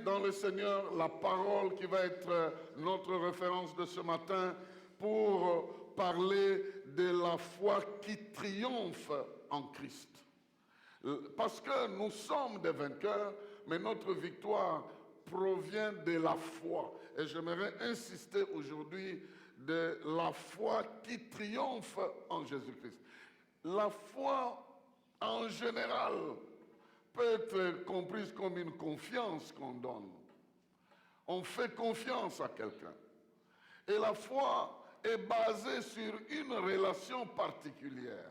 Dans le Seigneur, la parole qui va être notre référence de ce matin pour parler de la foi qui triomphe en Christ. Parce que nous sommes des vainqueurs, mais notre victoire provient de la foi. Et j'aimerais insister aujourd'hui de la foi qui triomphe en Jésus-Christ. La foi en général peut être comprise comme une confiance qu'on donne. On fait confiance à quelqu'un. Et la foi est basée sur une relation particulière.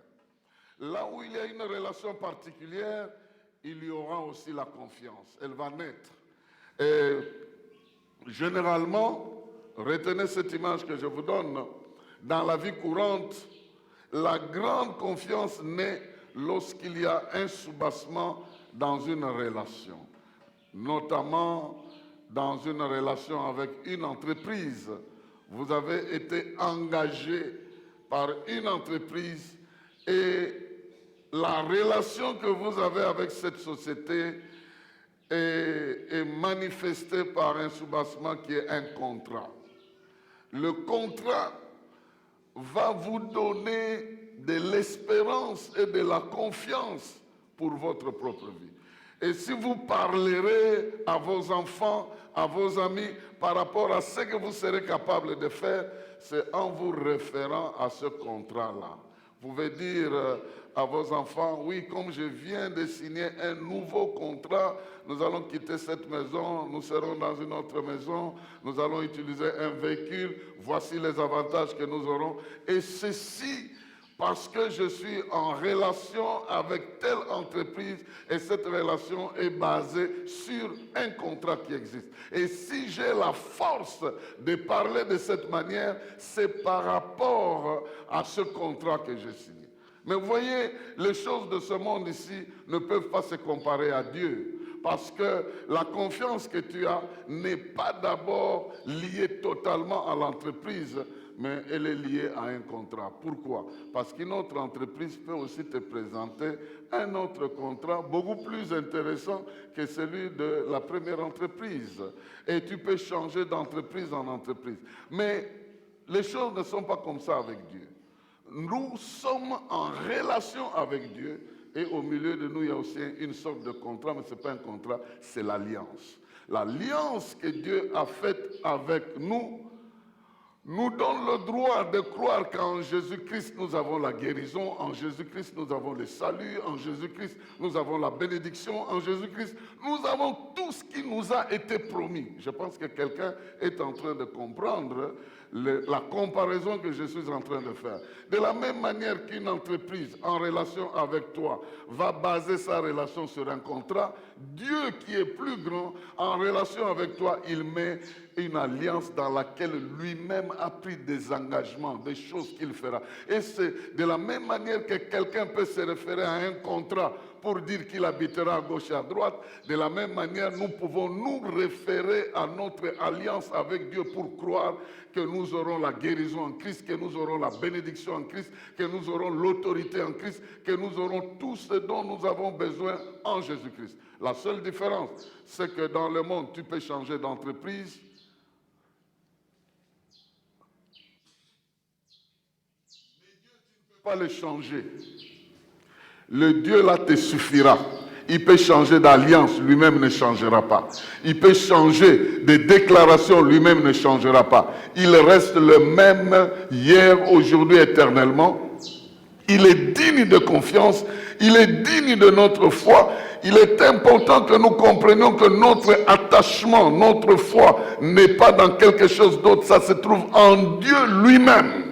Là où il y a une relation particulière, il y aura aussi la confiance. Elle va naître. Et généralement, retenez cette image que je vous donne, dans la vie courante, la grande confiance naît lorsqu'il y a un soubassement dans une relation, notamment dans une relation avec une entreprise. Vous avez été engagé par une entreprise et la relation que vous avez avec cette société est manifestée par un soubassement qui est un contrat. Le contrat va vous donner de l'espérance et de la confiance pour votre propre vie. Et si vous parlerez à vos enfants, à vos amis, par rapport à ce que vous serez capable de faire, c'est en vous référant à ce contrat-là. Vous pouvez dire à vos enfants, oui, comme je viens de signer un nouveau contrat, nous allons quitter cette maison, nous serons dans une autre maison, nous allons utiliser un véhicule, voici les avantages que nous aurons. Et ceci, parce que je suis en relation avec telle entreprise et cette relation est basée sur un contrat qui existe. Et si j'ai la force de parler de cette manière, c'est par rapport à ce contrat que j'ai signé. Mais vous voyez, les choses de ce monde ici ne peuvent pas se comparer à Dieu. Parce que la confiance que tu as n'est pas d'abord liée totalement à l'entreprise, mais elle est liée à un contrat. Pourquoi? Parce qu'une autre entreprise peut aussi te présenter un autre contrat beaucoup plus intéressant que celui de la première entreprise. Et tu peux changer d'entreprise en entreprise. Mais les choses ne sont pas comme ça avec Dieu. Nous sommes en relation avec Dieu et au milieu de nous, il y a aussi une sorte de contrat, mais ce n'est pas un contrat, c'est l'alliance. L'alliance que Dieu a faite avec nous donne le droit de croire qu'en Jésus-Christ, nous avons la guérison, en Jésus-Christ, nous avons le salut, en Jésus-Christ, nous avons la bénédiction, en Jésus-Christ, nous avons tout ce qui nous a été promis. Je pense que quelqu'un est en train de comprendre la comparaison que je suis en train de faire. De la même manière qu'une entreprise en relation avec toi va baser sa relation sur un contrat, Dieu qui est plus grand, en relation avec toi, il met une alliance dans laquelle lui-même a pris des engagements, des choses qu'il fera. Et c'est de la même manière que quelqu'un peut se référer à un contrat pour dire qu'il habitera à gauche et à droite, de la même manière, nous pouvons nous référer à notre alliance avec Dieu pour croire que nous aurons la guérison en Christ, que nous aurons la bénédiction en Christ, que nous aurons l'autorité en Christ, que nous aurons tout ce dont nous avons besoin en Jésus-Christ. La seule différence, c'est que dans le monde, tu peux changer d'entreprise. Mais Dieu, tu ne peux pas le changer. Le Dieu là te suffira. Il peut changer d'alliance, lui-même ne changera pas. Il peut changer de déclaration, lui-même ne changera pas. Il reste le même hier, aujourd'hui, éternellement. Il est digne de confiance, il est digne de notre foi. Il est important que nous comprenions que notre attachement, notre foi n'est pas dans quelque chose d'autre. Ça se trouve en Dieu lui-même.